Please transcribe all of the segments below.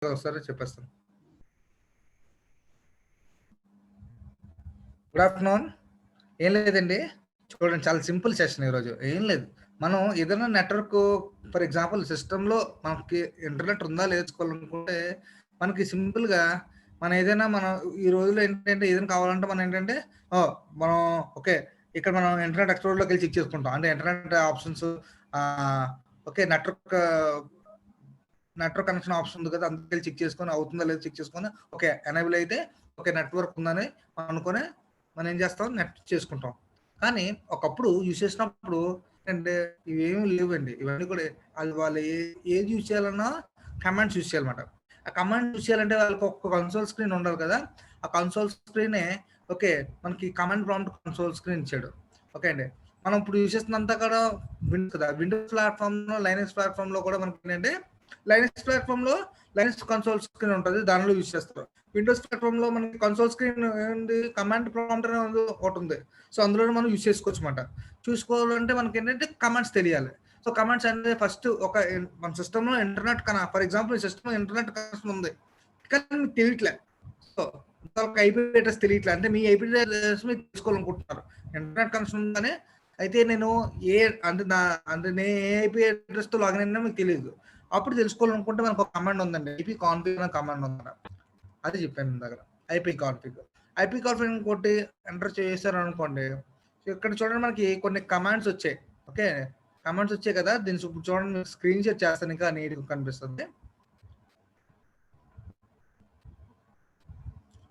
ఒకసారి చెప్పేస్తాను. Good afternoon. ఏం లేదండి. చూడండి చాలా సింపుల్ సెషన్ ఈరోజు. ఏం లేదు. మనం ఏదైనా నెట్‌వర్క్ ఫర్ ఎగ్జాంపుల్ సిస్టమ్‌లో మనకి ఇంటర్నెట్ ఉందా లేదా తెలుసుకోవాలనుకుంటే, మనకి సింపుల్‌గా మనం ఈ రోజుల్లో ఏంటంటే ఏదైనా కావాలంటే మనం ఏంటంటే ఓహ్! మనం ఓకే. ఇక్కడ మనం ఇంటర్నెట్ ఎక్స్‌ప్లోరర్‌లోకెళ్ళి చెక్ చేసుకుంటాం. అంటే ఇంటర్నెట్ ఆప్షన్స్ ఆహ్, ఓకే. నెట్వర్క్ కనెక్షన్ ఆప్షన్ ఉంది కదా! అందుకెళ్ళి చెక్ చేసుకొని అవుతుందా లేదా చెక్ చేసుకొని ఓకే. ఎనేబుల్ అయితే ఓకే. నెట్వర్క్ ఉందని అనుకోని మనం ఏం చేస్తాం నెట్ చేసుకుంటాం. కానీ ఒకప్పుడు యూజ్ చేసినప్పుడు అంటే ఇవేమి లేవండి. ఇవన్నీ కూడా వాళ్ళు ఏది యూజ్ చేయాలన్నా కమాండ్స్ యూజ్ చేయాలన్నమాట. ఆ కమాండ్ యూజ్ చేయాలంటే వాళ్ళకి ఒక కన్సోల్ స్క్రీన్ ఉండాలి కదా! ఆ కన్సోల్ స్క్రీనే ఓకే. మనకి కమాండ్ ప్రాంప్ట్ కన్సోల్ స్క్రీన్ ఇచ్చాడు. ఓకే అండి. మనం ఇప్పుడు యూజ్ చేస్తున్నంతా కూడా విండోస్ కదా! విండోస్ ప్లాట్‌ఫార్మ్‌లో, లైనక్స్ ప్లాట్‌ఫార్మ్‌లో కూడా మనకేంటంటే లైనక్స్ ప్లాట్‌ఫార్మ్‌లో లైనక్స్ కన్సోల్ స్క్రీన్ ఉంటది. దానిలో యూజ్ చేస్తారు. విండోస్ ప్లాట్‌ఫార్మ్‌లో మనకి కన్సోల్ స్క్రీన్ ఏంది కమాండ్ ప్రాంప్ట్ అనేది ఒకటుంది. సో, అందులోనే మనం యూజ్ చేసుకోవచ్చమాట. చూసుకోవాలంటే మనకేంటంటే కమాండ్స్ తెలియాలి. సో, కమాండ్స్ అనేది ఫస్ట్ మన సిస్టమ్‌లో ఇంటర్నెట్ ఫర్ ఎగ్జాంపుల్ ఈ సిస్టమ్‌లో ఇంటర్నెట్ కనెక్షన్ ఉంది. కానీ మీకు తెలియట్లే. సో, ఒక ఐపీ అడ్రెస్ తెలియట్లే. అంటే మీ ఐపీ అడ్రెస్ మీరు తెలుసుకోవాలనుకుంటున్నారు. ఇంటర్నెట్ కనెక్షన్ ఉందని అయితే నేను ఏ అంటే నా అంటే నేను ఏ ఐపీ అడ్రెస్‌తో లాగిన్ అయినానో మీకు తెలీదు. అప్పుడు తెలుసుకోవాలనుకుంటే మనకు ఒక కమాండ్ ఉందండి. ఐపీ కాన్ఫిగ్ అనే కమాండ్ ఉందన్నమాట. అది చెప్పాను ఇందాక. IP config. ఐపీ కాన్ఫిగ్ కొట్టి ఎంటర్ చేశారనుకోండి. ఇక్కడ చూడండి మనకి కొన్ని కమాండ్స్ వచ్చాయి. ఓకే. కమాండ్స్ వచ్చాయి కదా! దీన్ని ఇప్పుడు చూడండి స్క్రీన్ షేర్ చేస్తాను ఇంకా నీట్‌గా కనిపిస్తుంది.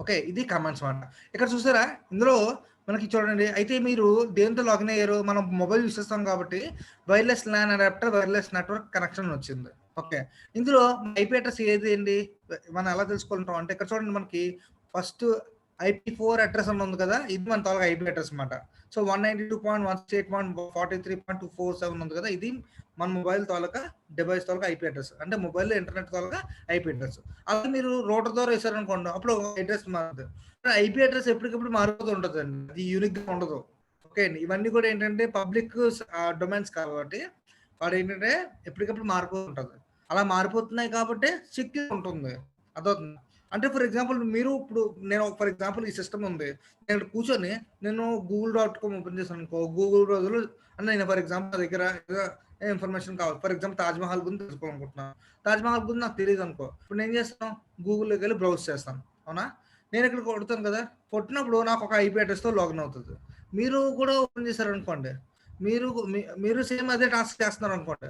ఓకే. ఇది కమాండ్స్ మాట. ఇక్కడ చూసారా? ఇందులో మనకి చూడండి. అయితే మీరు దేనితో లాగిన్ అయ్యారు? మనం మొబైల్ యూజ్ చేస్తాం కాబట్టి wireless LAN adapter, wireless network connection వచ్చింది. ఓకే. ఇందులో ఐపీ అడ్రెస్ ఏది అండి? మనం ఎలా తెలుసుకుంటాం అంటే ఇక్కడ చూడండి మనకి ఫస్ట్ ఐపీ4 అడ్రెస్ అని ఉంది కదా! ఇది మన తాలూకా ఐపీ అడ్రెస్ మాట. సో, 192.168.43.247 ఉంది కదా! ఇది మన మొబైల్ తాలూకా డివైస్ తాలూకా ఐపీ అడ్రెస్. అంటే మొబైల్‌లో ఇంటర్నెట్ తాలూకా ఐపీ అడ్రెస్. అదే మీరు రూటర్ ద్వారా వేసారనుకోండి అప్పుడు అడ్రస్ మారుతుంది. ఐపీ అడ్రస్ ఎప్పటికప్పుడు మారిపోతూ ఉంటదండి. అది యూనిక్‌గా ఉండదు. ఓకే అండి. ఇవన్నీ కూడా ఏంటంటే పబ్లిక్ డొమైన్స్ కాబట్టి వాడేంటంటే ఎప్పటికప్పుడు మారిపోతూ ఉంటది. అలా మారిపోతున్నాయి కాబట్టే సెక్యూర్ ఉంటుంది. అర్థమవుతుందా? అంటే ఫర్ ఎగ్జాంపుల్ మీరు ఇప్పుడు నేను ఫర్ ఎగ్జాంపుల్ ఈ సిస్టమ్ ఉంది. నేను ఇక్కడ కూర్చొని నేను గూగుల్.com ఓపెన్ చేశాననుకో గూగుల్ బ్రౌజర్‌లో అంటే నేను ఫర్ ఎగ్జాంపుల్ నా దగ్గర ఏదో ఇన్ఫర్మేషన్ కావాలి. ఫర్ ఎగ్జాంపుల్ 'తాజ్‌మహల్' గురించి తెలుసుకోవాలనుకుంటున్నాను. 'తాజ్‌మహల్' గురించి నాకు తెలీదనుకో. ఇప్పుడు నేను ఏం చేస్తాను? గూగుల్‌లోకెళ్ళి బ్రౌజ్ చేస్తాను. అవునా? నేను ఇక్కడ కొడతాను కదా! కొట్టినప్పుడు నాకు ఒక ఐపీ అడ్రెస్‌తో లాగిన్ అవుతది. మీరు కూడా ఓపెన్ చేశారనుకోండి. మీరు సేమ్ అదే టాస్క్ చేస్తున్నారనుకోండి.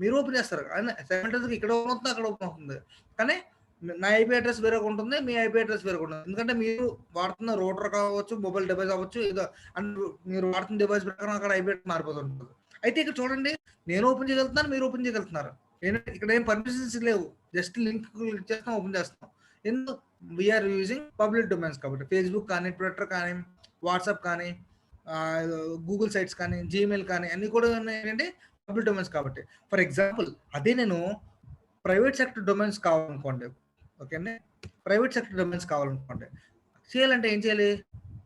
మీరు ఓపెన్ చేస్తారు. సైమల్టేనియస్‌గా ఇక్కడ ఓపెన్ అవుతుంది, అక్కడ ఓపెన్ అవుతుంది. కానీ నా ఐపీ అడ్రెస్ వేరేగా ఉంటుంది. మీ ఐపీ అడ్రెస్ వేరేగా ఉంటుంది. ఎందుకంటే మీరు వాడుతున్న రూటర్ కావచ్చు, మొబైల్ డివైస్ అవ్వచ్చు, ఏదో అండ్ మీరు వాడుతున్న డివైస్ ప్రకారం అక్కడ ఐపీ అడ్రెస్ మారిపోతుంటది. అయితే ఇక్కడ చూడండి నేను ఓపెన్ చేయగలుగుతున్నాను, మీరు ఓపెన్ చేయగలుగుతున్నారు. ఏంటంటే ఇక్కడ ఏం పర్మిషన్స్ లేవు. జస్ట్ లింక్ క్లిక్ చేస్తాం, ఓపెన్ చేస్తాం. ఎందుకు వీఆర్ యూజింగ్ పబ్లిక్ డొమైన్స్ కాబట్టి ఫేస్‌బుక్ కానీ, ట్విట్టర్ కానీ, వాట్సాప్ కానీ, గూగుల్ సైట్స్ కానీ, జీమెయిల్ కానీ అన్నీ కూడా ఏంటంటే పబ్లిక్ డొమైన్స్ కాబట్టి. ఫర్ ఎగ్జాంపుల్ అదే నేను ప్రైవేట్ సెక్టర్ డొమైన్స్ కావాలనుకోండి. ఓకే అండి. ప్రైవేట్ సెక్టర్ డొమైన్స్ కావాలనుకోండి. చేయాలంటే ఏం చేయాలి?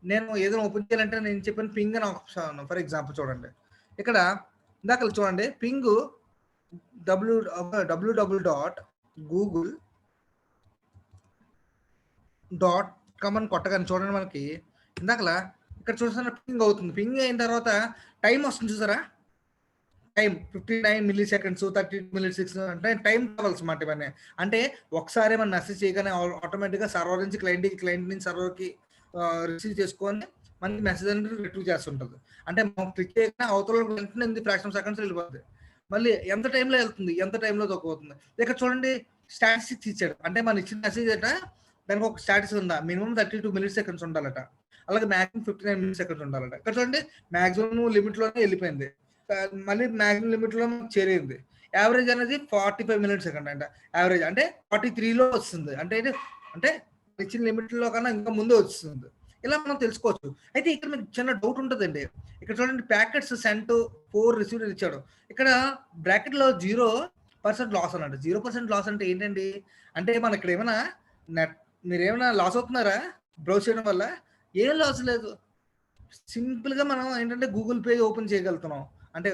నేను ఏదైనా ఓపెన్ చేయాలంటే నేను చెప్పిన పింగ్ అని ఆప్షన్ ఫర్ ఎగ్జాంపుల్ చూడండి. ఇక్కడ ఇందాకల చూడండి పింగు www.google డాట్ కామ్ అని కొట్టగానే చూడండి మనకి ఇందాకల ఇక్కడ చూస్తున్న పింగ్ అవుతుంది. పింగ్ అయిన తర్వాత టైమ్ వస్తుంది చూసారా? Time 59 milli seconds, 30 milli seconds అంటే టైమ్ ట్రావెల్స్ మాట ఇవన్నీ. అంటే ఒకసారి మనం మెసేజ్ చేయగానే ఆటోమేటిక్‌గా సర్వర్ నుంచి క్లయింట్‌కి, క్లయింట్ నుంచి సర్వర్‌కి రిసీవ్ చేసుకొని మనకి మెసేజ్ అనేది రిట్రీవ్ చేస్తుంటది. అంటే మనం క్లిక్ చేయగానే అవతల వెంటనే ఫ్రాక్షన్ ఆఫ్ సెకండ్స్‌లో వెళ్ళిపోద్ది. మళ్ళీ ఎంత టైమ్‌లో వెళ్తుంది, ఎంత టైమ్‌లో తక్కువవుతుంది. ఇక్కడ చూడండి స్టాటిస్టిక్స్ ఇచ్చాడు. అంటే మనం ఇచ్చిన మెసేజ్ అట దానికి ఒక స్టాటస్ ఉందా? మినిమమ్ 32 మిల్లీ సెకండ్స్ ఉండాలట. అలాగే మాక్సిమం 59 మిల్లీ సెకండ్స్ ఉండాలట. ఇక్కడ చూడండి మాక్సిమం లిమిట్‌లోనే వెళ్ళిపోయింది. మళ్ళీ మాక్సిమం లిమిట్‌లో చేరింది. యావరేజ్ అనేది 45 మినిట్స్ సెకండ్ అంట. యావరేజ్ అంటే 43లో వస్తుంది. అంటే ఇచ్చిన లిమిట్‌లో కన్నా ఇంకా ముందే వస్తుంది. ఇలా మనం తెలుసుకోవచ్చు. అయితే ఇక్కడ మీకు చిన్న డౌట్ ఉంటదండి. ఇక్కడ చూడండి ప్యాకెట్స్ సెంట్ 4 రిసీవ్డ్ అని ఇచ్చాడు. ఇక్కడ బ్రాకెట్‌లో 0% లాస్ అన్నాడు. 0% లాస్ అంటే ఏంటండి? అంటే మనం ఇక్కడ ఏమైనా నెట్ మీరేమైనా లాస్ అవుతున్నారా? బ్రౌజ్ చేయడం వల్ల? ఏం లాస్ లేదు. సింపుల్‌గా మనం ఏంటంటే గూగుల్ పే ఓపెన్ చేయగలుగుతున్నాం. అంటే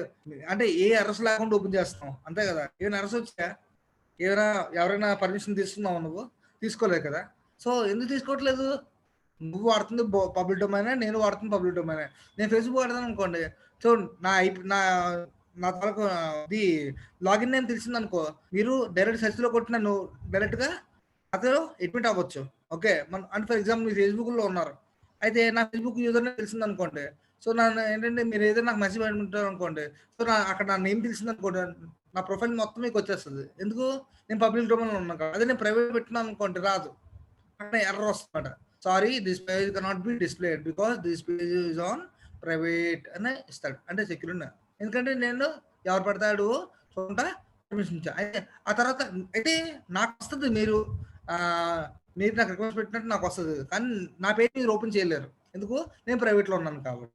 అంటే ఏ ఎర్రర్స్ లేకుండా ఓపెన్ చేస్తున్నాం. అంతే కదా! ఏమైనా ఎర్రర్స్ వచ్చాయా? ఏమైనా ఎవరైనా పర్మిషన్ తీసుకున్నావా నువ్వు? తీసుకోలేదు కదా! సో, ఎందుకు తీసుకోవట్లేదు? నువ్వు వాడుతుంది పబ్లిక్ డొమైనే. నేను వాడుతుంది పబ్లిక్ డొమైనే. నేను ఫేస్‌బుక్ వాడతాననుకోండి. సో, నా ఐపీ నా నా తాలూకు ఇది లాగిన్ నేమ్ తెలిసిందనుకో, మీరు డైరెక్ట్ సెర్చ్‌లో కొట్టి నన్ను డైరెక్ట్‌గా నాతో అడ్మిట్ అవ్వచ్చు. ఓకే. అంటే ఫర్ ఎగ్జాంపుల్ మీరు ఫేస్‌బుక్‌లో ఉన్నారు. అయితే నా ఫేస్‌బుక్ యూజర్ నేమ్ తెలిసిందనుకోండి. సో, నన్ను ఏంటంటే మీరు ఏదైనా నాకు మెసేజ్ పెట్టమంటారనుకోండి. సో, అక్కడ నా నేమ్ తెలిసిందనుకోండి. నా ప్రొఫైల్ మొత్తం మీకొచ్చేస్తది. ఎందుకు? నేను పబ్లిక్ డొమైన్‌లో ఉన్నాను కాబట్టి. అదే నేను ప్రైవేట్ పెట్టుకున్నాననుకోండి రాదు. అక్కడ ఎర్రర్ వస్తదన్నమాట. Sorry this page cannot be displayed because this page is on private అని ఇస్తాడు. అంటే సెక్యూర్‌గా. ఎందుకంటే నేను ఎవరు పడితే ఆడు చూడకుండా పర్మిషన్ ఇచ్చా. అయితే ఆ తర్వాత అయితే నాకొస్తది మీరు నాకు రిక్వెస్ట్ పెట్టినట్టు నాకొస్తది. కానీ నా పేజ్ మీరు ఓపెన్ చేయలేరు. ఎందుకు? నేను ప్రైవేట్‌లో ఉన్నాను కాబట్టి.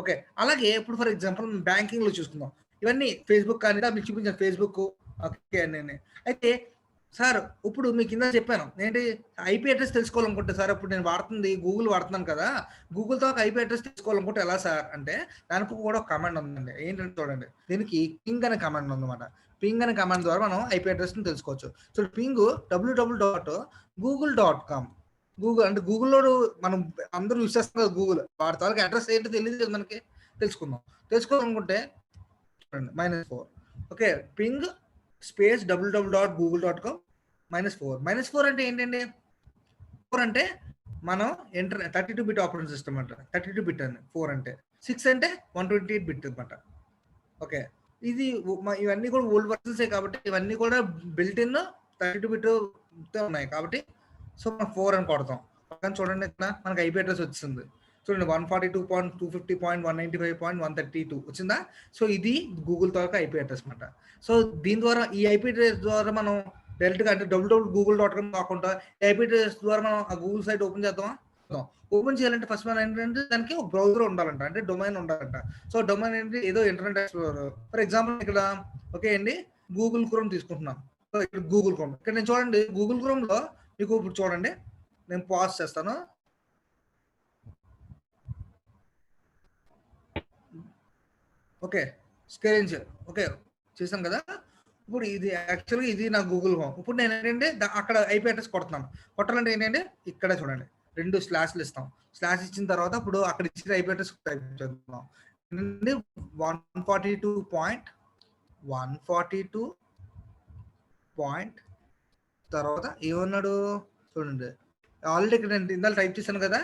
ఓకే. అలాగే ఇప్పుడు ఫర్ ఎగ్జాంపుల్ బ్యాంకింగ్‌లో చూసుకుందాం. ఇవన్నీ ఫేస్‌బుక్ కానీ మీకు చూపించాను ఫేస్‌బుక్ ఓకే అని. అయితే సార్ ఇప్పుడు మీకు ఇందాక చెప్పాను. ఏంటి ఐపీ అడ్రెస్ తెలుసుకోవాలనుకుంటే సార్ ఇప్పుడు నేను వాడుతుంది గూగుల్ వాడుతున్నాను కదా! గూగుల్‌తో ఒక ఐపీ అడ్రెస్ తెలుసుకోవాలనుకుంటే ఎలా సార్ అంటే దానికి కూడా ఒక కమాండ్ ఉందండి. ఏంటంటే చూడండి. దీనికి పింగ్ అనే కమాండ్ ఉందన్నమాట. పింగ్ అనే కమాండ్ ద్వారా మనం ఐపీ అడ్రెస్‌ని తెలుసుకోవచ్చు. సో పింగ్ www.google.com గూగుల్ అంటే గూగుల్‌లోడు మనం అందరూ యూజ్ చేస్తాం కదా గూగుల్. వాడి తాలూకా అడ్రెస్ ఏంటో తెలీదు కదా మనకి. తెలుసుకుందాం. తెలుసుకోవాలనుకుంటే చూడండి -4 ఓకే. పింగ్ స్పేస్ www.google.com -4 అంటే ఏంటండి? 4 అంటే మనం 32 బిట్ ఆపరేటింగ్ సిస్టమ్ అంట. 32 బిట్ అని 4 అంటే. 6 అంటే 128 బిట్ అనమాట. ఓకే. ఇది ఇవన్నీ కూడా ఓల్డ్ వర్షన్సే కాబట్టి ఇవన్నీ కూడా బిల్ట్ ఇన్ 32 బిట్‌తో ఉన్నాయి కాబట్టి సో, మనం 4 అని కొడతాం. పక్కన చూడండి ఇక్కడ మనకి ఐపీ అడ్రెస్ వచ్చింది. చూడండి 142.250.195.132 వచ్చిందా? సో, ఇది గూగుల్ తాలూకా ఐపీ అడ్రెస్ మాట. సో, దీని ద్వారా ఈ ఐపీ అడ్రెస్ ద్వారా మనం డైరెక్ట్‌గా అంటే www.google.com కాకుండా ఐపీ అడ్రెస్ ద్వారా మనం ఆ గూగుల్ సైట్ ఓపెన్ చేద్దామా? ఓపెన్ చేయాలంటే ఫస్ట్ మనం ఏంటంటే దానికి ఒక బ్రౌజర్ ఉండాలంట. అంటే డొమైన్ ఉండాలంట. సో, డొమైన్ ఏంటి ఏదో ఇంటర్నెట్ ఎక్స్‌ప్లోరర్. ఫర్ ఎగ్జాంపుల్ ఇక్కడ ఓకే అండి. గూగుల్ క్రోమ్ తీసుకుంటున్నాం. సో, ఇక్కడ గూగుల్ క్రోమ్. ఇక్కడ నేను చూడండి గూగుల్ క్రోమ్‌లో మీకు ఇప్పుడు చూడండి. నేను పాజ్ చేస్తాను. ఓకే. Screen share. ఓకే. చేశాను కదా! ఇప్పుడు ఇది యాక్చువల్‌గా ఇది నా గూగుల్ హోమ్. ఇప్పుడు నేనేంటంటే అక్కడ ఐపీ అడ్రెస్ కొడుతున్నాను. కొట్టాలంటే ఏంటంటే ఇక్కడ చూడండి. 2 స్లాష్‌లు ఇస్తాం. స్లాష్ ఇచ్చిన తర్వాత ఇప్పుడు అక్కడ ఇచ్చిన ఐపీ అడ్రెస్ టైప్ చేద్దాం. ఏంటంటే 142 పాయింట్ తర్వాత ఏమన్నాడు చూడండి. ఆల్రెడీ ఇక్కడ నేను ఇందాక టైప్ చేశాను కదా!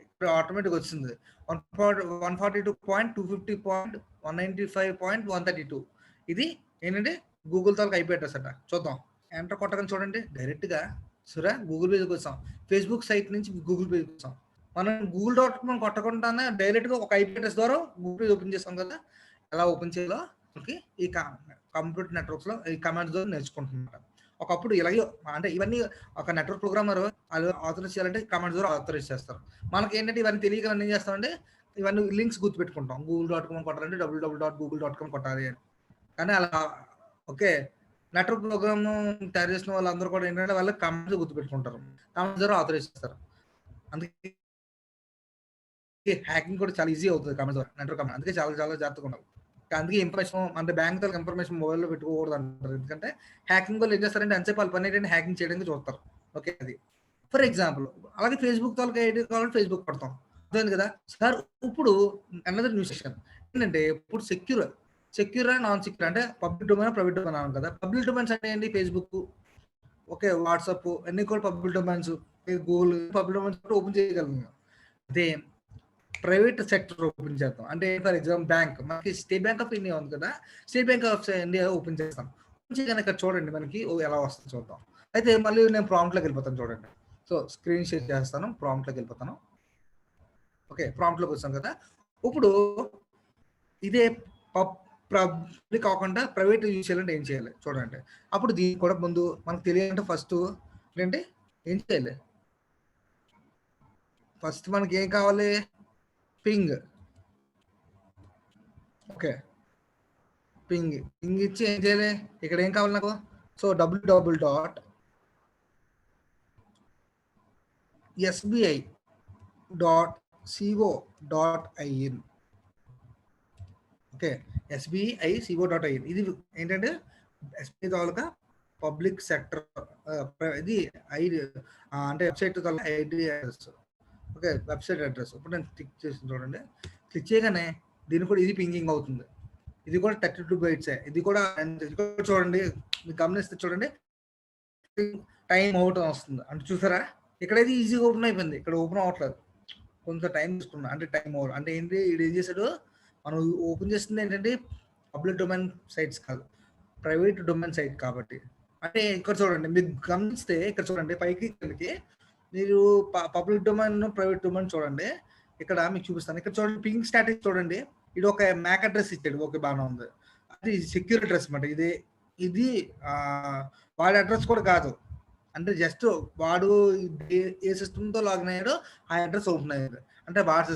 ఇప్పుడు ఆటోమేటిక్‌గా వచ్చింది. 142.250.195.132 ఇది ఏంటంటే గూగుల్ తాలూకా ఐపీ అడ్రెస్ అంట. చూద్దాం. ఎంటర్ కొట్టగానే చూడండి డైరెక్ట్‌గా గూగుల్ పేజ్‌కి వచ్చాం. ఫేస్‌బుక్ సైట్ నుంచి గూగుల్ పేజ్‌కి వచ్చాం. మనం గూగుల్.com కొట్టకుండానే డైరెక్ట్‌గా ఒక ఐపీ అడ్రెస్ ద్వారా గూగుల్ పేజ్ ఓపెన్ చేసాం కదా! ఎలా ఓపెన్ చేయాలో మనకి ఈ కంప్యూటర్ నెట్వర్క్స్‌లో ఈ కమాండ్స్ ద్వారా నేర్చుకుంటున్నాం. ఒకప్పుడు ఇలాగే అంటే ఇవన్నీ ఒక నెట్వర్క్ ప్రోగ్రామర్ ఆళ్ళు ఆథరైజ్ చేయాలంటే కమాండ్స్ ద్వారా ఆథరైజ్ చేస్తారు. మనకేంటంటే ఇవన్నీ తెలియక మనం ఏం చేస్తామంటే ఇవన్నీ లింక్స్ గుర్తుపెట్టుకుంటాం. గూగుల్.com కొట్టాలంటే www.google.com కొట్టాలి అని. కానీ అలా ఓకే. నెట్వర్క్ ప్రోగ్రామ్ తయారు చేసిన వాళ్ళందరూ కూడా ఏంటంటే వాళ్ళు కమాండ్స్ గుర్తుపెట్టుకుంటారు. కమాండ్స్ ద్వారా ఆథరైజ్ చేస్తారు. అందుకే హ్యాకింగ్ కూడా చాలా ఈజీ అవుతది కమాండ్స్ ద్వారా. Network command. అందుకే చాలా చాలా జాగ్రత్తగా ఉండాలి. అందుకే ఇన్ఫర్మేషన్ అంటే బ్యాంక్ తాలూకా ఇన్ఫర్మేషన్ మొబైల్‌లో పెట్టుకోకూడదు అంటారు. ఎందుకంటే హ్యాకింగ్ వోళ్ళు ఏం చేస్తారంటే ఎంతసేపు వాళ్ళ పని ఏంటంటే హ్యాకింగ్ చేయడానికి చూస్తారు. ఓకే అది. ఫర్ ఎగ్జాంపుల్ అలాగే ఫేస్‌బుక్ తాలూకా ఐడీ కావాలంటే ఫేస్‌బుక్ కొడతాం. అర్థమైంది కదా! సార్ ఇప్పుడు అనదర్ న్యూ సెషన్ ఏంటంటే ఇప్పుడు సెక్యూరా? నాన్ సెక్యూర్ అంటే పబ్లిక్ డొమైనా? ప్రైవేట్ డొమైనా అన్నాను కదా! పబ్లిక్ డొమైన్స్ అంటే ఏంటి? Facebook okay. వాట్సాప్ అన్నీ కూడా public domains. Google public domains open చేయగలను. అదే ప్రైవేట్ సెక్టర్ ఓపెన్ చేద్దాం. అంటే ఫర్ ఎగ్జాంపుల్ బ్యాంక్. మనకి స్టేట్ బ్యాంక్ ఆఫ్ ఇండియా ఉంది కదా! State bank of India open చేస్తాం. ఓపెన్ చేయగానే ఇక్కడ చూడండి మనకి ఎలా వస్తుందో చూద్దాం. అయితే మళ్ళీ నేను ప్రాంప్ట్‌లోకి వెళ్ళిపోతాను చూడండి. సో, స్క్రీన్ షేర్ చేస్తాను. ప్రాంప్ట్‌లోకి వెళ్ళిపోతాను. ఓకే. ప్రాంప్ట్‌లోకి వచ్చాం కదా! ఇప్పుడు ఇదే పబ్ పబ్లిక్ కాకుండా ప్రైవేట్ యూజ్ చేయాలంటే ఏం చేయాలి? చూడండి. అప్పుడు దీనికి కూడా ముందు మనకు తెలియాలంటే ఫస్టు ఏంటి? ఏం చేయాలి? ఫస్ట్ మనకేం కావాలి? పింగ్. ఓకే. పింగ్ ఇచ్చి ఏం చేయాలి? ఇక్కడ ఏం కావాలి నాకు? So, www.sbi.co.in okay. sbi.co.in ఇది ఏంటంటే ఎస్‌బీఐ తాలూకా పబ్లిక్ సెక్టర్ ఇది ఐడి అంటే website ID address. Okay, website address. ఇప్పుడు నేను క్లిక్ చేసి చూడండి, క్లిక్ చేయగానే దీని కూడా ఇది పింగింగ్ అవుతుంది. ఇది కూడా 32 బైట్సే. ఇది కూడా చూడండి, మీరు గమనిస్తే చూడండి టైం అవుట్ వస్తుంది. అంటే చూసారా, ఇక్కడైతే ఈజీగా ఓపెన్ అయిపోయింది, ఇక్కడ ఓపెన్ అవ్వట్లేదు, కొంత టైం తీసుకున్నా. అంటే టైం అవుట్ అంటే ఏంటి, ఇది ఏం చేశాడు, మనం ఓపెన్ చేస్తుంది ఏంటంటే పబ్లిక్ డొమైన్ సైట్స్ కాదు, ప్రైవేట్ డొమైన్ సైట్ కాబట్టి. అంటే ఇక్కడ చూడండి, మీరు గమనిస్తే ఇక్కడ చూడండి పైకి కిందకి మీరు పబ్లిక్ డొమైన్ ప్రైవేట్ డొమైన్ చూడండి. ఇక్కడ మీకు చూపిస్తాను. ఇక్కడ చూడండి పింగ్ స్టాటిక్ చూడండి, ఇది ఒక మ్యాక్ అడ్రస్ ఇచ్చాడు. ఓకే, బాగానే ఉంది. అది సెక్యూర్ అడ్రస్ అనమాట. ఇది వాడి అడ్రస్ కూడా కాదు. అంటే జస్ట్ వాడు ఏ సిస్టమ్తో లాగిన్ అయ్యాడో ఆ అడ్రస్ ఓపెన్ అయ్యేది. అంటే వాడి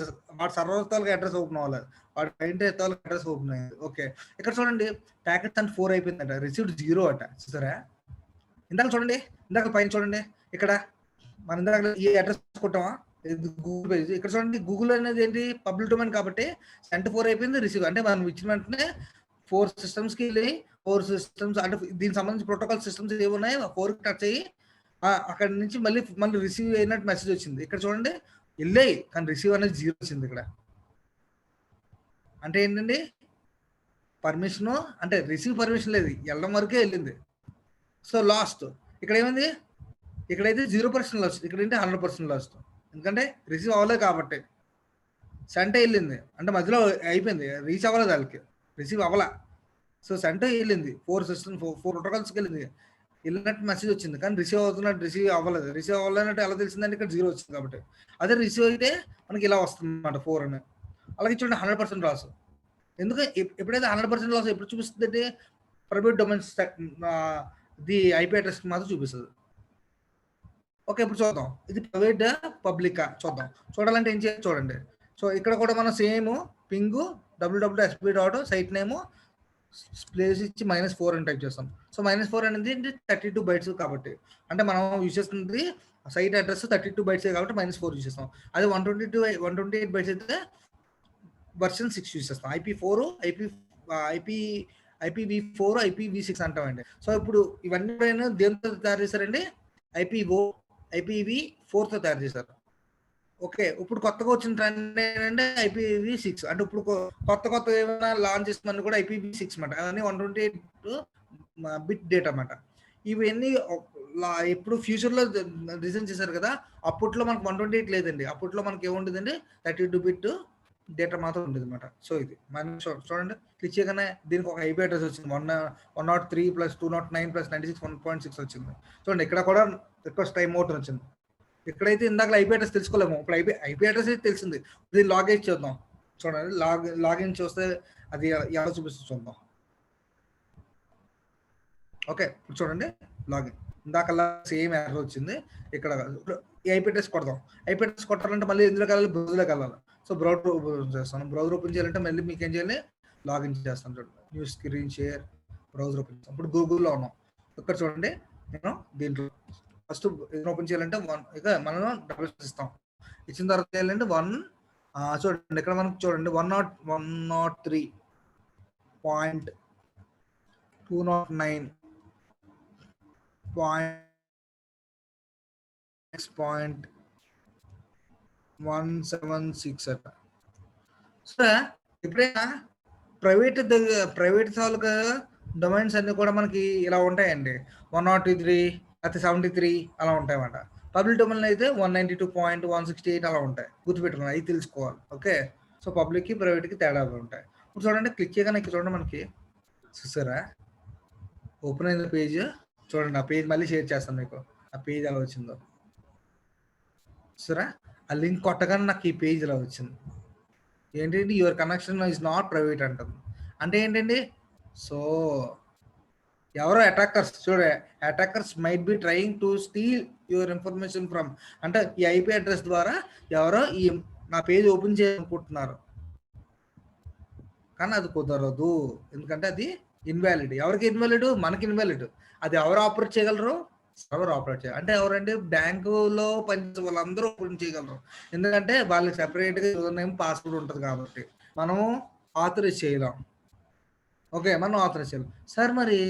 సర్వర్ తాలూకా అడ్రస్ ఓపెన్ అవ్వలేదు, వాడి క్లయింట్ తాలూకా అడ్రస్ ఓపెన్ అయ్యేది. ఓకే, ఇక్కడ చూడండి ప్యాకెట్స్ అండ్ 4 అయిపోయిందంట, రిసీవ్డ్ 0 అట. చూసారా, ఇందాక చూడండి, ఇందాక పైన చూడండి, ఇక్కడ మనం ఇందాక ఈ అడ్రస్ కొట్టామా, గూగుల్ పేజ్. ఇక్కడ చూడండి గూగుల్ అనేది ఏంటి, పబ్లిక్ డొమైన్ కాబట్టి సెంట్ 4 అయిపోయింది, రిసీవ్. అంటే మనం ఇచ్చిన వెంటనే 4 సిస్టమ్స్కి వెళ్ళి 4 సిస్టమ్స్ అంటే దీనికి సంబంధించి ప్రోటోకాల్ సిస్టమ్స్ ఏమి ఉన్నాయి 4 టచ్ అయ్యి అక్కడ నుంచి మళ్ళీ రిసీవ్ అయినట్టు మెసేజ్ వచ్చింది. ఇక్కడ చూడండి వెళ్ళాయి, కానీ రిసీవ్ అనేది 0 వచ్చింది ఇక్కడ. అంటే ఏంటండి, పర్మిషను అంటే రిసీవ్ పర్మిషన్ లేదు, వెళ్ళడం వరకే వెళ్ళింది. సో లాస్ట్ ఇక్కడ ఏమైంది, ఇక్కడైతే 0% లాస్ట్, ఇక్కడ ఏంటి 100% లాస్ట్. ఎందుకంటే రిసీవ్ అవ్వలేదు కాబట్టి. సెంటే వెళ్ళింది అంటే మధ్యలో అయిపోయింది, రీచ్ అవ్వలేదు, వాళ్ళకి రిసీవ్ అవ్వలా. సో సెంటే వెళ్ళింది, 4 ప్రోటోకాల్స్కి వెళ్ళింది, వెళ్ళినట్టు మెసేజ్ వచ్చింది, కానీ రిసీవ్ అవుతున్నట్టు రిసీవ్ అవ్వలేదు. రిసీవ్ అవ్వలేనట్టు ఎలా తెలిసిందంటే ఇక్కడ 0 వచ్చింది కాబట్టి. అదే రిసీవ్ అయితే మనకి ఇలా వస్తుంది అన్నమాట 4 అని. అలాగే చూడండి 100% లాస్. ఎందుకు ఎప్పుడైతే 100% లాస్ ఎప్పుడు చూపిస్తుంది అంటే private domains the IP address మాత్రం చూపిస్తుంది. ఓకే, ఇప్పుడు చూద్దాం ఇది ప్రైవేట్ పబ్లికా చూద్దాం. చూడాలంటే ఏం చేయాలి చూడండి. సో ఇక్కడ కూడా మనం same ping www.sp. Site name place ఇచ్చి -4 అని టైప్ చేస్తాం. సో -4 అనేది 32 బైట్స్ కాబట్టి, అంటే మనం యూజ్ చేస్తుంది సైట్ అడ్రస్ 32 బైట్స్ కాబట్టి -4 యూజ్ చేస్తాం. అది 128 బైట్స్ అయితే వర్షన్ 6 యూజ్ చేస్తాం. IP4 IPv4 IPv6 అంటామండి. సో ఇప్పుడు ఇవన్నీ దేంతో తయారు చేశారండి, IPv4తో తయారు చేశారు. ఓకే, ఇప్పుడు కొత్తగా వచ్చిన ట్రెండ్ ఏంటంటే IPv6. అంటే ఇప్పుడు కొత్త ఏమైనా లాంచ్ చేసిన కూడా IPv6 అన్నమాట. అవన్నీ 128 బిట్ డేటా అన్నమాట. ఇవన్నీ ఎప్పుడు ఫ్యూచర్లో డిజైన్ చేశారు కదా, అప్పట్లో మనకు 128 లేదండి. అప్పట్లో మనకి ఏముండేదండి 32 బిట్ డేటా మాత్రం ఉండేది అనమాట. సో ఇది మనం చూడండి, క్లిక్ చేయగానే దీనికి ఒక ఐపీ అడ్రస్ వచ్చింది, 103 + 209 + 96 వచ్చింది. చూడండి ఇక్కడ కూడా రిక్వెస్ట్ టైం అవుట్ వచ్చింది. ఇక్కడైతే ఇందాక ఐపీ అడ్రస్ తెలుసుకోలేము, ఇప్పుడు ఐపీ అడ్రస్ అయితే తెలిసింది. దీన్ని లాగిన్ చేద్దాం. చూడండి లాగిన్ చూస్తే అది ఎలా చూపిస్తుంది చూద్దాం. ఓకే, ఇప్పుడు చూడండి లాగిన్, ఇందాకల్లా సేమ్ ఎర్రర్ వచ్చింది. ఇక్కడ ఈ ఐపీ అడ్రస్ కొడదాం. ఐపీ అడ్రస్ కొట్టాలంటే మళ్ళీ ఎందులోకి వెళ్ళాలి, బ్రౌజర్లోకి వెళ్ళాలి. సో బ్రౌజర్ ఓపెన్ చేస్తాను. బ్రౌజర్ ఓపెన్ చేయాలంటే మళ్ళీ మీకు ఏం చేయాలి, లాగిన్ చేస్తాను. చూడండి new screen share, browser open చేస్తాం. ఇప్పుడు గూగుల్లో ఉన్నాం. ఇక్కడ చూడండి నేను దీంట్లో ఫస్ట్ ఓపెన్ చేయాలంటే ఇక మనం డబుల్ ఇస్తాం. ఇచ్చిన తర్వాత చేయాలంటే 1 చూడండి ఇక్కడ మనకు చూడండి 103.209.176 అట. సో ఎప్పుడైనా ప్రైవేట్ తాలూకా డొమైన్స్ అన్ని కూడా మనకి ఇలా ఉంటాయండి, 103 లేకపోతే 73 అలా ఉంటాయన్నమాట. పబ్లిక్ డొమైన్ అయితే 192.168 అలా ఉంటాయి. గుర్తుపెట్టుకున్నాను, అవి తెలుసుకోవాలి. ఓకే, సో పబ్లిక్కి ప్రైవేట్కి తేడా ఉంటాయి. ఇప్పుడు చూడండి క్లిక్ చేయగానే ఇక్కడ చూడండి మనకి చూసారా ఓపెన్ అయిన పేజ్. చూడండి ఆ పేజ్ మళ్ళీ షేర్ చేస్తాను మీకు, ఆ పేజ్ ఎలా వచ్చిందో చూసారా. ఆ లింక్ కొట్టగానే నాకు ఈ పేజ్ ఇలా వచ్చింది. ఏంటంటే your connection is not private అంటుంది. అంటే ఏంటండి, సో ఎవరో attackers might be trying to steal your information from, అంటే ఈ ఐపీ అడ్రస్ ద్వారా ఎవరో నా పేజ్ ఓపెన్ చేయాలనుకుంటున్నారు, కానీ అది కుదరదు. ఎందుకంటే అది ఇన్వాలిడ్. ఎవరికి ఇన్వాలిడ్, మనకి ఇన్వాలిడ్. అది ఎవరు ఆపరేట్ చేయగలరు, సర్వర్ ఆపరేట్ చేయాలి. అంటే ఎవరంటే బ్యాంకులో పనిచేసే వాళ్ళందరూ ఓపెన్ చేయగలరు, ఎందుకంటే వాళ్ళకి సెపరేట్గా యూజర్ నేమ్ పాస్వర్డ్ ఉంటుంది కాబట్టి. మనము ఆథరైజ్ చేయలేం. ఓకే, మనం ఆథరైజ్ చేయాలి. సార్ మరి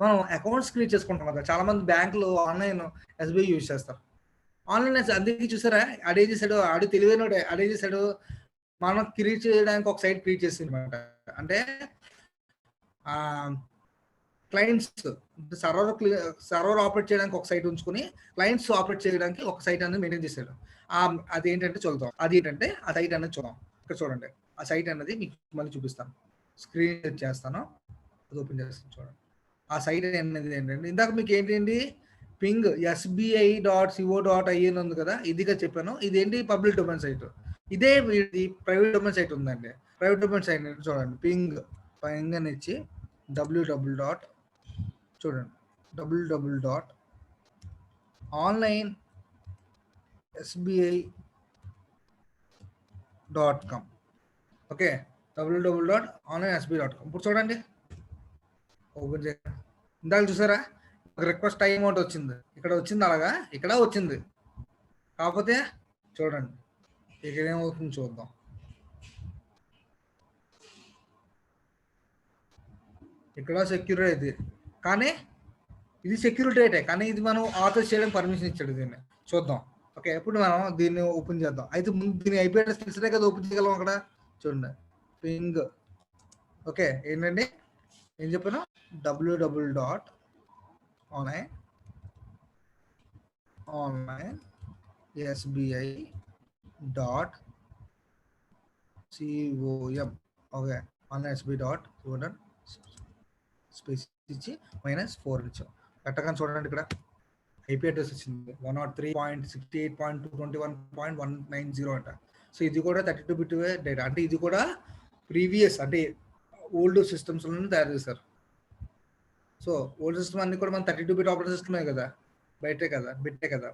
మనం అకౌంట్స్ క్రియేట్ చేసుకుంటాం కదా, చాలా మంది బ్యాంకులు ఆన్లైన్ ఎస్బీఐ యూజ్ చేస్తారు. ఆన్లైన్ అందుకే చూసారా, ఆడేం చేశాడు, ఆడు తెలివైనోడే, ఆడేం చేశాడు, మనం క్రియేట్ చేయడానికి ఒక సైట్ క్రియేట్ చేసిందన్నమాట. అంటే క్లయింట్స్ సర్వర్ ఆపరేట్ చేయడానికి ఒక సైట్ ఉంచుకుని క్లయింట్స్ ఆపరేట్ చేయడానికి ఒక సైట్ అనేది మెయింటైన్ చేశాడు. అది ఏంటంటే చూద్దాం, అది ఏంటంటే ఆ సైట్ అనేది చూద్దాం. ఇక్కడ చూడండి, ఆ సైట్ అనేది మీకు మళ్ళీ చూపిస్తాను, స్క్రీన్ చేస్తాను, అది ఓపెన్ చేస్తాను చూడండి. ఆ సైట్ అనేది ఏంటంటే ఇందాక మీకు ఏంటండి పింగ్ SBI.co.in ఉంది కదా, ఇదిగా చెప్పాను. ఇదేంటి పబ్లిక్ డొమైన్ సైట్, ఇదే ప్రైవేట్ డొమైన్ సైట్ ఉందండి. ప్రైవేట్ డొమైన్ సైట్ చూడండి, పింగ్ అని ఇచ్చి www. చూడండి www.onlinesbi.com. Okay, www.onlinesbi.com. ఇప్పుడు చూడండి, ఓపెన్ చేయండి. ఇందాక చూసారా, ఒక రిక్వెస్ట్ టైం అవుట్ వచ్చింది, ఇక్కడ వచ్చింది, అలాగా ఇక్కడ వచ్చింది. కాకపోతే చూడండి ఇక్కడ ఏమవుతుంది చూద్దాం. ఇక్కడ సెక్యూరిటీ ఇది, కానీ ఇది సెక్యూరిటీ అయితే, కానీ ఇది మనం ఆథరైజ్ చేయడానికి పర్మిషన్ ఇచ్చాడు. దీన్ని చూద్దాం. ఓకే, ఇప్పుడు మనం దీన్ని ఓపెన్ చేద్దాం. అయితే ముందు దీని ఐపీ అడ్రస్ తెలిసినే కదా ఓపెన్ చేయగలం. అక్కడ చూడండి, పింగ్. ఓకే, ఏంటండి ఏం చెప్పాను, www.onlinesbi.com. ఓకే, onlinesbi.com స్పేస్ ఇచ్చి -4 ఇచ్చాం. కరెక్ట్గా చూడండి, ఇక్కడ ఐపీ అడ్రస్ వచ్చింది 103.68.221.190 అంట. సో ఇది కూడా 32 బిట్ డేటా, అంటే ఇది కూడా ప్రీవియస్ అంటే ఓల్డ్ సిస్టమ్స్ నుండి తయారు చేశారు. సో ఓల్డ్ సిస్టమ్ అన్ని కూడా మన 32 బిట్ ఆపరేటింగ్ సిస్టమే కదా, బయటే కదా, బిట్టే కదా.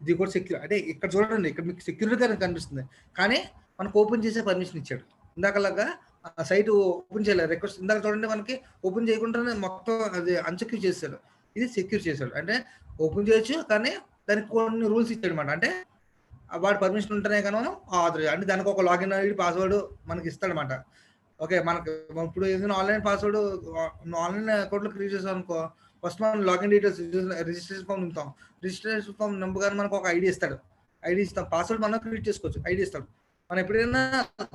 ఇది కూడా సెక్యూర్. అంటే ఇక్కడ చూడండి, ఇక్కడ మీకు సెక్యూరిటీగా కనిపిస్తుంది, కానీ మనకు ఓపెన్ చేసే పర్మిషన్ ఇచ్చాడు. ఇందాకలాగా ఆ సైట్ ఓపెన్ చేయలేదు, రిక్వెస్ట్ ఇందాక చూడండి మనకి ఓపెన్ చేయకుండానే మొత్తం అది అన్సెక్యూర్ చేశాడు. ఇది సెక్యూర్ చేశాడు, అంటే ఓపెన్ చేయొచ్చు, కానీ దానికి కొన్ని రూల్స్ ఇచ్చాడు అనమాట. అంటే వాడి పర్మిషన్ ఉంటేనే కానీ మనం ఆథరైజ్, అంటే దానికి ఒక లాగిన్ ఐడి పాస్వర్డ్ మనకి ఇస్తాడనమాట. ఓకే, మనకు ఇప్పుడు ఏదైనా ఆన్లైన్ పాస్వర్డ్ ఆన్లైన్ అకౌంట్లో క్రియేట్ చేసాం అనుకో, ఫస్ట్ మనం లాగిన్ డీటెయిల్స్ రిజిస్ట్రేషన్ ఫామ్ నింపుతాం. రిజిస్ట్రేషన్ ఫామ్ నింపగానే మనకు ఒక ఐడి ఇస్తాడు, ఐడి ఇస్తాం, పాస్వర్డ్ మనం క్రియేట్ చేసుకోవచ్చు, ఐడి ఇస్తాడు. మనం ఎప్పుడైనా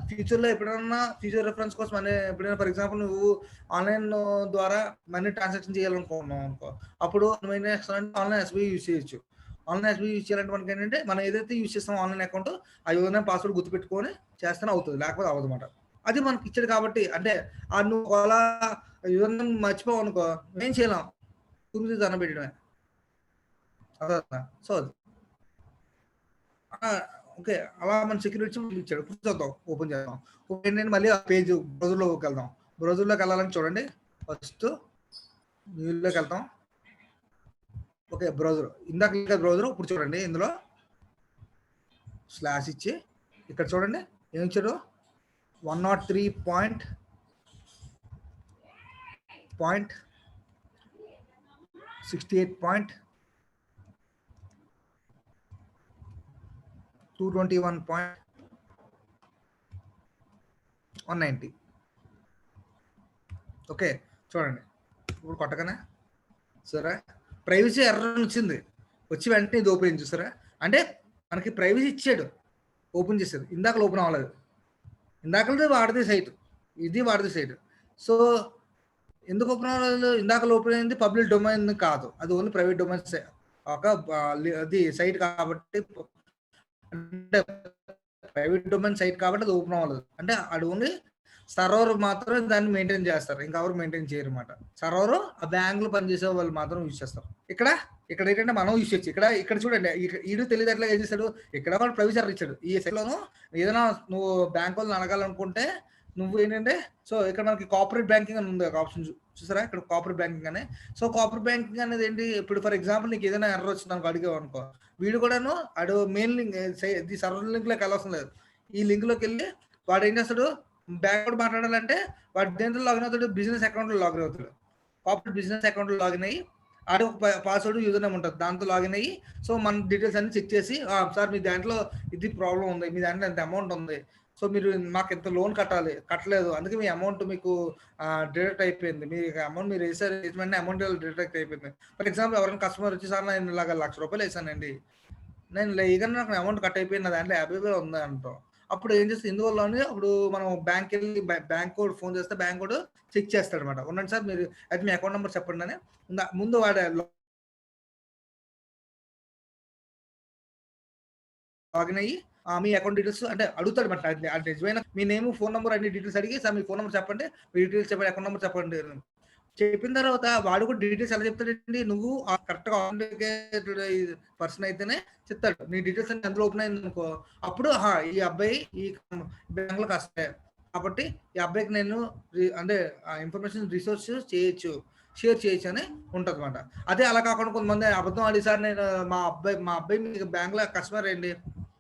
ఫ్యూచర్లో ఫ్యూచర్ రెఫరెన్స్ కోసం ఎప్పుడైనా ఫర్ ఎగ్జాంపుల్ నువ్వు ఆన్లైన్ ద్వారా మనీ ట్రాన్సాక్షన్ చేయాలనుకున్నావు అనుకో, అప్పుడు నువ్వు ఏం చేస్తానంటే ఆన్లైన్ ఎస్బీఐ యూజ్ చేయొచ్చు. ఆన్లైన్ ఎస్బీఐ యూజ్ చేయాలంటే మనకి ఏంటంటే మనం ఏదైతే యూజ్ చేస్తాం ఆన్లైన్ అకౌంట్, ఆ యూజర్ నేమ్ పాస్వర్డ్ గుర్తుపెట్టుకొని చేస్తేనే అవుతుంది, లేకపోతే అవ్వదు అనమాట. అది మనకి ఇచ్చాడు కాబట్టి, అంటే నువ్వు అలా యూజర్ నేమ్ మర్చిపోవు అనుకో, ఏం చేయలేం, కుదిరి దండం పెట్టడమే. అదే, సో ఓకే, అలా మన సెక్యూరిటీ ఇచ్చాడు. చూద్దాం, ఓపెన్ చేద్దాం. ఓపెన్ చేయండి, మళ్ళీ ఆ పేజ్ బ్రౌజర్లోకి వెళ్దాం. బ్రౌజర్లోకి వెళ్ళాలని చూడండి, ఫస్ట్ న్యూలోకి వెళ్తాం. ఓకే, బ్రౌజర్ ఇందాక బ్రౌజర్, ఇప్పుడు చూడండి ఇందులో స్లాష్ ఇచ్చి ఇక్కడ చూడండి ఏం ఇచ్చాడు, 103.221.190. ఓకే, చూడండి ఇప్పుడు కొట్టగానే సరే ప్రైవసీ ఎర్రర్ వచ్చింది, వచ్చి వెంటనే ఇది ఓపెన్ చూసారా, అంటే మనకి ప్రైవసీ ఇచ్చాడు, ఓపెన్ చేసేది. ఇందాక ఓపెన్ అవ్వలేదు, ఇందాకలది వాడితే సైట్, ఇది వాడితే సైట్. సో ఎందుకు ఓపెన్ అవ్వలేదు, ఇందాక ఓపెన్ అయింది పబ్లిక్ డొమైన్ కాదు, అది ఓన్లీ ప్రైవేట్ డొమైన్ ఒక అది సైట్ కాబట్టి, అంటే ప్రైవేట్ డొమైన్ సైట్ కాబట్టి అది ఓపెన్ అవ్వలేదు. అంటే అది ఓన్లీ సర్వర్ మాత్రమే దాన్ని మెయింటైన్ చేస్తారు, ఇంకా ఎవరు మెయింటైన్ చేయరు అనమాట. సర్వర్ ఆ బ్యాంకులో పనిచేసే వాళ్ళు మాత్రం యూజ్ చేస్తారు. ఇక్కడ ఏంటంటే మనం యూజ్ చేయొచ్చు. ఇక్కడ చూడండి, ఈడు తెలియదు ఎట్లా ఏం చేశాడు, ఇక్కడ వాళ్ళు ప్రైవసీ ఇచ్చాడు. ఈ సైట్లోను ఏదైనా నువ్వు బ్యాంక్ వాళ్ళని అడగాలనుకుంటే నువ్వు ఏంటంటే, సో ఇక్కడ మనకి కార్పొరేట్ బ్యాంకింగ్ అని ఉంది ఒక ఆప్షన్, చూసారా ఇక్కడ కార్పొరేట్ బ్యాంకింగ్ అని. సో కార్పొరేట్ బ్యాంకింగ్ అనేది ఏంటి, ఇప్పుడు ఫర్ ఎగ్జాంపుల్ నీకు ఏదైనా ఎర్రర్ వచ్చింది అనుకో, అడిగావు అనుకో, వీడు కూడాను అడు మెయిన్ లింక్ సర్వర్ లింక్లోకి వెళ్ళవసరం లేదు, ఈ లింక్లోకి వెళ్ళి వాడు ఏం చేస్తాడు, బ్యాంక్ కూడా మాట్లాడాలంటే వాడు దేంట్లో లాగిన్ అవుతాడు, బిజినెస్ అకౌంట్లో లాగిన్ అవుతాడు. కార్పొరేట్ బిజినెస్ అకౌంట్లో లాగిన్ అయ్యి ఆడ ఒక పాస్వర్డ్ యూజర్ నేమ్ ఉంటుంది, దాంతో లాగిన్ అయ్యి సో మన డీటెయిల్స్ అన్ని చెక్ చేసి, సార్ మీ దాంట్లో ఇది ప్రాబ్లం ఉంది, మీ దాంట్లో ఎంత అమౌంట్ ఉంది, సో మీరు మాకు ఇంత లోన్ కట్టాలి, కట్టలేదు, అందుకే మీ అమౌంట్ మీకు డిడక్ట్ అయిపోయింది. మీ అమౌంట్ మీరు వేసారు, వెంటనే అమౌంట్ డిడక్ట్ అయిపోయింది. ఫర్ ఎగ్జాంపుల్ ఎవరైనా కస్టమర్ వచ్చి సార్ నేను ఇలాగ ₹1,00,000 వేసానండి, నేను లేయగానే నాకు అమౌంట్ కట్ అయిపోయింది, నా దాంట్లో 50,000 ఉంది అంటాం. అప్పుడు ఏం చేస్తే ఇందువల్ల అని అప్పుడు మనం బ్యాంక్‌కెళ్ళి బ్యాంక్ కోడ్ ఫోన్ చేస్తే బ్యాంక్ కోడ్ చెక్ చేస్తాడనమాట. ఉండండి సార్ మీరు అయితే మీ అకౌంట్ నంబర్ చెప్పండి అని ముందు వాడు లాగిన్ అయ్యి మీ అకౌంట్ డీటెయిల్స్ అంటే అడుగుతాడు మాట. అది నిజమైన మీ నేమ్, ఫోన్ నంబర్ అన్ని డీటెయిల్స్ అడిగి సార్ మీ ఫోన్ నంబర్ చెప్పండి, మీ డీటెయిల్స్ చెప్పండి, అకౌంట్ నంబర్ చెప్పండి. చెప్పిన తర్వాత వాడు కూడా డీటెయిల్స్ ఎలా చెప్తాడండి, నువ్వు కరెక్ట్‌గా ఆథెంటికేటెడ్ పర్సన్ అయితేనే చెప్తాడు. నీ డీటెయిల్స్ అన్ని అందులో ఓపెన్ అయిందనుకో, అప్పుడు ఈ అబ్బాయి ఈ బ్యాంక్‌లో కష్టమే. కాబట్టి ఈ అబ్బాయికి నేను అంటే ఆ ఇన్ఫర్మేషన్ రిసోర్స్ చేయొచ్చు, షేర్ చేయొచ్చు అని ఉంటదన్నమాట. అదే అలా కాకుండా కొంతమంది అబద్ధం ఆడి సార్ నేను మా అబ్బాయి మీకు బ్యాంక్‌లో కస్టమర్ అండి.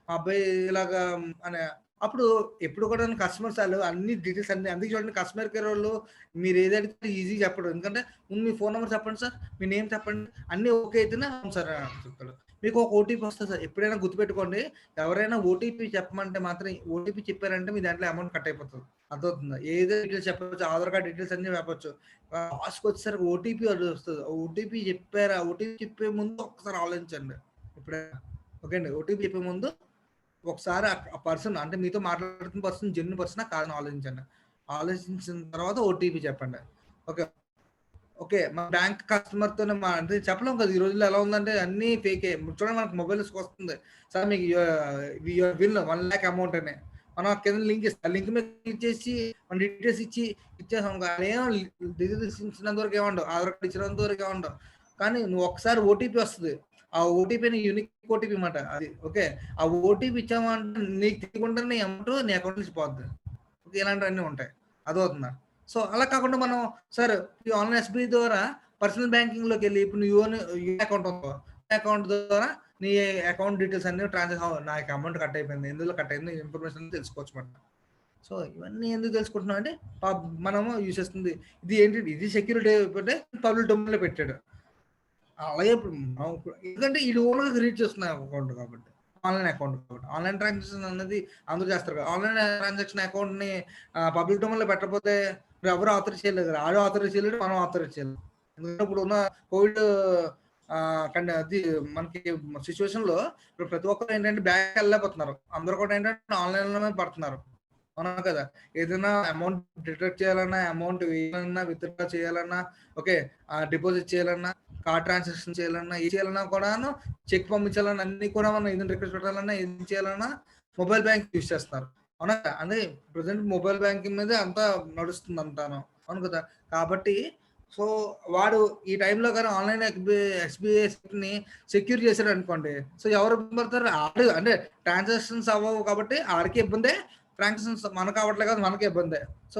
మా అబ్బాయి ఇలాగా అని అప్పుడు ఎప్పుడు కూడా కస్టమర్స్ ఆళ్ళు అన్ని డీటెయిల్స్ అన్ని అందుకే చూడండి కస్టమర్ కేర్ వోళ్ళు మీరు ఏది అడిగితే ఈజీగా చెప్పడు. ఎందుకంటే ముందు మీ ఫోన్ నంబర్ చెప్పండి సార్, మీ నేమ్ చెప్పండి, అన్నీ ఓకే అయితేనే అవును సార్ అని చెప్తాడు. మీకు ఒక ఓటీపీ వస్తది సార్. ఎప్పుడైనా గుర్తుపెట్టుకోండి, ఎవరైనా ఓటీపీ చెప్పమంటే మాత్రం ఓటీపీ చెప్పారంటే మీ దాంట్లో అమౌంట్ కట్ అయిపోతది. అర్థమవుతుందా? ఏదో డీటెయిల్స్ చెప్పొచ్చు, ఆధార్ కార్డ్ డీటెయిల్స్ అన్నీ చెప్పొచ్చు. లాస్ట్‌కొచ్చేసరికి ఓటీపీ అదొస్తది. ఓటీపీ చెప్పారా? ఓటీపీ చెప్పే ముందు ఒక్కసారి ఆలోచించండి. ఎప్పుడైనా ఓకే అండి. ఓటీపీ చెప్పే ముందు ఒకసారి ఆ పర్సన్ అంటే మీతో మాట్లాడుతున్న పర్సన్ జెన్యూన్ పర్సనా కాదని ఆలోచించండి. ఆలోచించిన తర్వాత ఓటీపీ చెప్పండి. ఓకే. ఓకే. మన బ్యాంక్ కస్టమర్‌తోనే అంటే చెప్పలేం కదా! ఈ రోజుల్లో ఎలా ఉందంటే అన్నీ ఫేకే. చూడండి మనకు మొబైల్స్‌కొస్తుంది. సార్ మీకు యువర్ విన్ 1,00,000 అమౌంట్ అని. మనం కింద లింక్ ఇస్తాం. లింక్ మీద క్లిక్ చేసి మన డీటెయిల్స్ ఇచ్చేసాం. ఆడేమో డీటెయిల్స్ ఇచ్చినంత వరకు ఏముండవు. ఆధార్ కార్డ్ ఇచ్చినంత వరకు ఏముండవు. కానీ నువ్వు ఒక్కసారి ఓటీపీ వస్తది. ఆ ఓటీపీని యూనిక్ ఓటీపీ మాట అది. ఓకే. ఆ ఓటీపీ ఇచ్చామంటే నీకు తెలియకుండానే నీ అమౌంట్ నీ అకౌంట్ నుంచి పోద్ది. ఓకే. ఇలాంటివన్నీ ఉంటాయి. అర్థమవుతుందా? సో, అలా కాకుండా మనం సార్ ఈ ఆన్‌లైన్ ఎస్‌బీఐ ద్వారా పర్సనల్ బ్యాంకింగ్‌లోకెళ్ళి ఇప్పుడు నీ యూనో అకౌంట్ ఉందో, అకౌంట్ ద్వారా నీ అకౌంట్ డీటెయిల్స్ అన్నీ నాకు అమౌంట్ కట్ అయిపోయింది. ఎందులో కట్ అయింది ఇన్ఫర్మేషన్ తెలుసుకోవచ్చు మాట. సో, ఇవన్నీ ఎందుకు తెలుసుకుంటున్నామంటే మనము యూజ్ చేస్తుంది. ఇది ఏంటి ఇది సెక్యూరిటీ అయిపోతే పబ్లిక్ డొమైన్‌లో పెట్టాడు. అలాగే ఇప్పుడు మనం ఎందుకంటే ఈడు ఓన్‌గా క్రియేట్ చేసుకున్న అకౌంట్ కాబట్టి. ఆన్‌లైన్ అకౌంట్ కాబట్టి. ఆన్‌లైన్ ట్రాన్సాక్షన్ అనేది అందరూ చేస్తారు కదా! ఆన్‌లైన్ ట్రాన్సాక్షన్ అకౌంట్‌ని పబ్లిక్ డొమైన్‌లో పెట్టకపోతే ఎవరు ఆథరైజ్ చేయలేదు కదా! ఆడు ఆథరైజ్ చేయలేడు. మనం ఆథరైజ్ చేయలేం. ఎందుకంటే ఇప్పుడున్న కోవిడ్ అది మనకి సిట్యుయేషన్‌లో ఇప్పుడు ప్రతి ఒక్కరు ఏంటంటే బ్యాంక్‌కి ఎళ్ళలేకపోతున్నారు. అందరూ కూడా ఏంటంటే ఆన్‌లైన్‌లోనే పడుతున్నారు. అవునా కదా! ఏదైనా అమౌంట్ డిడక్ట్ చేయాలన్నా, అమౌంట్ వేయాలన్నా, విత్‌డ్రా చేయాలన్నా, ఓకే. డిపాజిట్ చేయాలన్నా, కార్డ్ ట్రాన్సాక్షన్ చేయాలన్నా, ఏది చేయాలన్నా కూడాను చెక్ పంపించాలన్నా అన్నీ కూడా మనం ఏదైనా రిక్వెస్ట్ పెట్టాలన్నా, ఏం చేయాలన్నా మొబైల్ బ్యాంక్ యూజ్ చేస్తున్నారు. అవునా? అదే ప్రెజెంట్ మొబైల్ బ్యాంకింగ్ మీదే అంతా నడుస్తుందంతాను. అవును కదా! కాబట్టి సో, వాడు ఈ టైంలో గాని ఆన్‌లైన్ ఎస్‌బీఐని సెక్యూర్ చేసాడనుకోండి. సో, ఎవరు ఇబ్బంది పడతారు? ఆడు అంటే ట్రాన్సాక్షన్స్ అవ్వవు కాబట్టి ఆడికి ఇబ్బందే. ట్రాన్సాక్షన్స్ మనకు అవ్వట్లే కదా! మనకి ఇబ్బందే. So,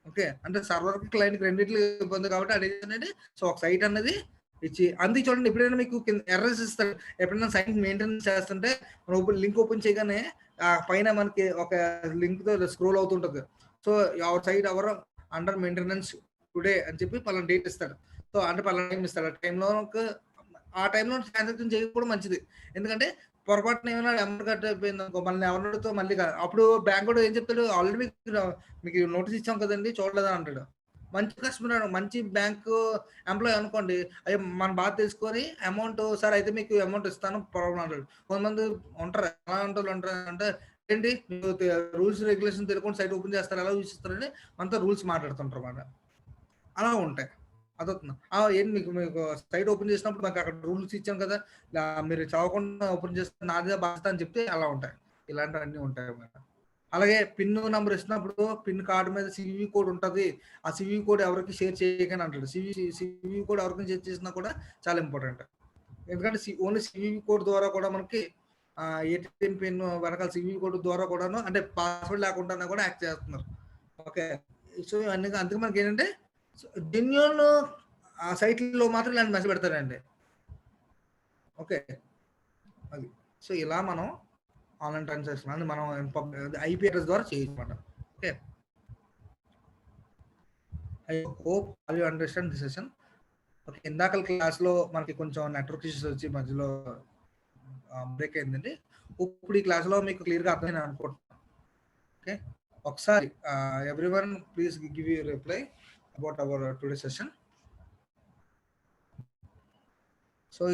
okay. అంటే సర్వర్‌కి, క్లయింట్‌కి రెండిట్లకి ఇబ్బంది కాబట్టి ఆడేంటంటే సో, ఒక సైట్ అన్నది ఇచ్చి అందుకే చూడండి ఎప్పుడైనా మీకు కింద ఎర్రర్స్ ఇస్తాడు. ఎప్పుడైనా సైట్ మెయింటెనెన్స్ చేస్తుంటే మనం లింక్ ఓపెన్ చేయగానే పైన మనకి ఒక లింక్‌తో స్క్రోల్ అవుతుంటది. So, your site ever under maintenance today అని చెప్పి పలానా డేట్ ఇస్తాడు. సో, అంటే పలానా టైమ్ ఇస్తాడు. ఆ టైంలో ట్రాన్సాక్షన్ చేయకపోవడం మంచిది. ఎందుకంటే పొరపాటున ఏమైనా అమౌంట్ కట్ అయిపోయిందనుకో మనల్ని ఎవరిని అడుగుతావు మళ్ళీ అప్పుడు బ్యాంకోడు ఏం చెప్తాడు ఆల్రెడీ మీకు నోటీస్ ఇచ్చాం కదండీ చూడలేదా అంటాడు. మంచి కస్టమర్ మంచి బ్యాంకు ఎంప్లాయీ అనుకోండి. అయ్యో! మనం బాగా తెలుసుకొని అమౌంట్ సార్ అయితే మీకు అమౌంట్ ఇస్తాను ప్రాబ్లమ్ అంటాడు. కొంతమంది ఉంటారు. ఎలాంటోళ్ళు ఉంటారంటే ఏంటి మీకు రూల్స్ రెగ్యులేషన్స్ తెలియకుండా సైట్ ఓపెన్ చేస్తారు. ఎలా యూజ్ చేస్తారని మనతో రూల్స్ మాట్లాడుతుంటారు మాట. అలా ఉంటాయి. అదవుతుందా? ఏంటి మీకు మీకు సైట్ ఓపెన్ చేసినప్పుడు మాకక్కడ రూల్స్ ఇచ్చాం కదా! మీరు చదవకుండా ఓపెన్ చేస్తే నాదే బాధ్యత అని చెప్తే అలా ఉంటాయి. ఇలాంటివన్నీ ఉంటాయన్నమాట. అలాగే పిన్ నంబర్ ఇస్తున్నప్పుడు పిన్ కార్డ్ మీద సీవీవీ కోడ్ ఉంటది. ఆ సీవీవీ కోడ్ ఎవరికీ షేర్ చేయకని అంటాడు. సీవీవీ కోడ్ ఎవరికైనా షేర్ చేసినా కూడా చాలా ఇంపార్టెంట్. ఎందుకంటే ఓన్లీ సీవీవీ కోడ్ ద్వారా కూడా మనకి ఏటీఎం పిన్ వెనకాల సీవీవీ కోడ్ ద్వారా కూడాను అంటే పాస్వర్డ్ లేకుండానే కూడా యాక్ట్ చేస్తున్నారు. ఓకే. సో, ఇవన్నీ అందుకే మనకేంటంటే జెన్యూన్ సైట్‌లో మాత్రం ఇలాంటి మెసేజ్ పెడతారండి. ఓకే. అది. సో, ఇలా మనం ఆన్‌లైన్ ట్రాన్సాక్షన్ అని మనం ఐపీ అడ్రెస్ ద్వారా చేయొచ్చన్నమాట. Okay. I hope all you understand this session. Okay. ఇందాకల క్లాస్‌లో మనకి కొంచెం నెట్‌వర్క్ ఇష్యూస్ వచ్చి మధ్యలో బ్రేక్ అయిందండి. ఇప్పుడు ఈ క్లాస్‌లో మీకు క్లియర్‌గా అర్థమైందని అనుకుంటున్నాను. ఓకే. ఒకసారి everyone please give you reply about our today session. So